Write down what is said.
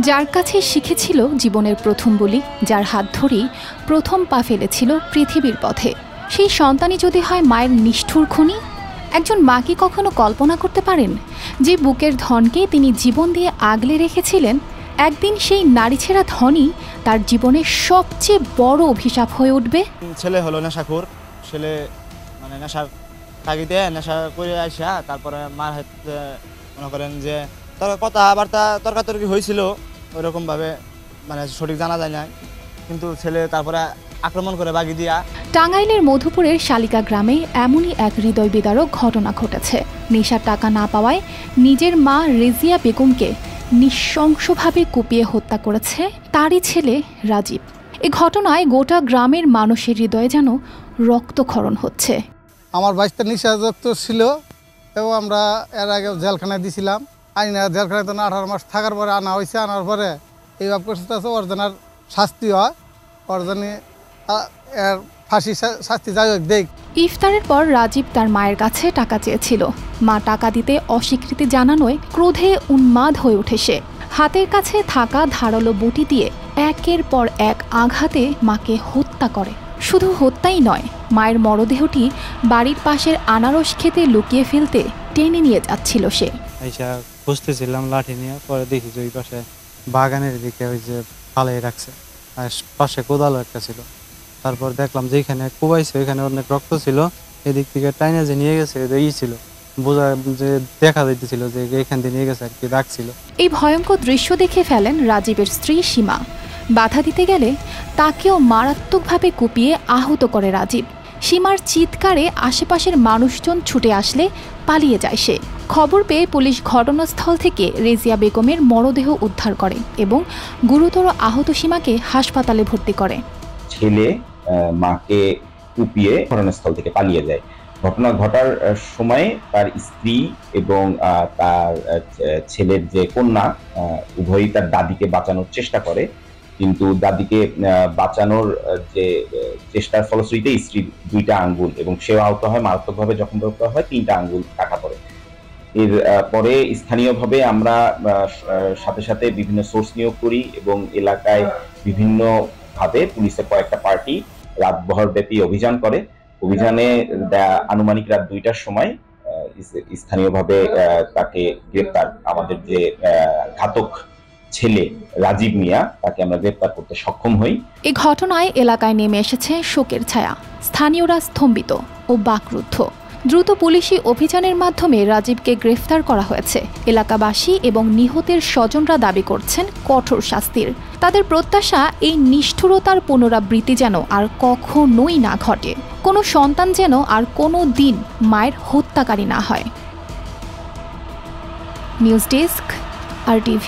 যার কাছে শিখেছিল জীবনের প্রথম বলি, যার হাত ধরেই প্রথম পা ফেলেছিল পৃথিবীর পথে, সেই সন্তানই যদি হয় মায়ের নিষ্ঠুর খুনি। একজন মা কি কখনো কল্পনা করতে পারেন যে বুকের ধনকে তিনি জীবন দিয়ে আগলে রেখেছিলেন, একদিন সেই নারী ছেঁড়া ধনই তার জীবনের সবচেয়ে বড় অভিশাপ হয়ে উঠবে? ছেলে হলো নেশাখোর, ছেলে মানে নেশার তাগিদে নেশা করে আসা, তারপরে মার হাতে মনে করেন যে কথাবার্তা তর্কাতর্কি হয়েছিল, ওইরকমভাবে মানে সঠিক জানা যায় না, কিন্তু ছেলে তারপরে আক্রমণ করে বাগি দিয়া। টাঙ্গাইলের মধুপুরের শালিকা গ্রামে এমনই এক হৃদয় বিদারক ঘটনা ঘটেছে। নেশার টাকা না পাওয়ায় নিজের মা রেজিয়া বেগমকে নৃশংসভাবে কুপিয়ে হত্যা করেছে তারই ছেলে রাজীব। এ ঘটনায় গোটা গ্রামের মানুষের হৃদয়ে যেন রক্তক্ষরণ হচ্ছে। আমার বাইশটা নেশাযুক্ত ছিল এবং আমরা এর আগে জেলখানায় দিয়েছিলাম। আইনা জেলখানায় তো 18 মাস থাকার পরে আনা হয়েছে। আনার পরে এই ভাব করতে অর্জনের শাস্তি হয়, অর্জনে এর ফাঁসি শাস্তি যাই হোক দেখ। ইফতারের পর রাজীব তার মায়ের কাছে টাকা চেয়েছিল। মা টাকা দিতে অস্বীকৃতি জানানোয় ক্রোধে উন্মাদ হয়ে ওঠে সে। হাতের কাছে থাকা ধারালো বটি দিয়ে একের পর এক আঘাতে মাকে হত্যা করে। শুধু হত্যাই নয়, মায়ের মরদেহটি বাড়ির পাশের আনারস খেতে লুকিয়ে ফেলতে টেনে নিয়ে যাচ্ছিল সে। খুঁজতেছিলাম লাঠি নিয়ে, পরে দেখি যে ওই পাশে বাগানের দিকে ওই যে ফালাই রাখছে, আর পাশে কোদালও একটা ছিল। তারপর দেখলাম যে এখানে কুবাইছে, ওইখানে অনেক রক্ত ছিল, এদিক থেকে টাইনা যে নিয়ে গেছে ছিল বোঝা যে দেখা যাইতেছিল যে এখান থেকে নিয়ে গেছে আর কি রাখছিল। এই ভয়ঙ্কর দৃশ্য দেখে ফেলেন রাজীবের স্ত্রী সীমা। বাধা দিতে গেলে তাকেও মারাত্মকভাবে কুপিয়ে আহত করে রাজীব। সীমার চিৎকারে আশেপাশের মানুষজন ছুটে আসলে পালিয়ে যায় সে। খবর পেয়ে পুলিশ ঘটনাস্থল থেকে রেজিয়া বেগমের মরদেহ উদ্ধার করে এবং গুরুতর আহত সীমাকে হাসপাতালে ভর্তি করে। ছেলে মাকে কুপিয়ে ঘটনাস্থল থেকে পালিয়ে যায়। ঘটনা ঘটার সময় তার স্ত্রী এবং তার ছেলের যে কন্যা উভয়ই তার দাদিকে বাঁচানোর চেষ্টা করে, কিন্তু দাদিকে বাঁচানোর যে চেষ্টার ফলশ্রুতিতে স্ত্রীর 2টা আঙ্গুল এবং সেও আহত হয়, মারাত্মকভাবে জখমগ্রস্ত হয়, 3টা আঙ্গুল কাটা পড়ে। এর পরে স্থানীয়ভাবে আমরা সাথে সাথে বিভিন্ন সোর্স নিয়োগ করি এবং এলাকায় বিভিন্ন ভাবে পুলিশের কয়েকটা পার্টি রাতভর ব্যাপী অভিযান করে। অভিযানে আনুমানিক রাত 2টার সময় স্থানীয়ভাবে তাকে গ্রেপ্তার, আমাদের যে ঘাতক ছেলে রাজীব মিয়া, তাকে আমরা গ্রেপ্তার করতে সক্ষম হই। এই ঘটনায় এলাকায় নেমে এসেছে শোকের ছায়া। স্থানীয়রা স্তম্ভিত ও বাকরুদ্ধ। দ্রুত পুলিশি অভিযানের মাধ্যমে রাজীবকে গ্রেফতার করা হয়েছে। এলাকাবাসী এবং নিহতের স্বজনরা দাবি করছেন কঠোর শাস্তির। তাদের প্রত্যাশা এই নিষ্ঠুরতার পুনরাবৃত্তি যেন আর কখনোই না ঘটে। কোনো সন্তান যেন আর কোনো দিন মায়ের হত্যাকারী না হয়। News desk, RTV।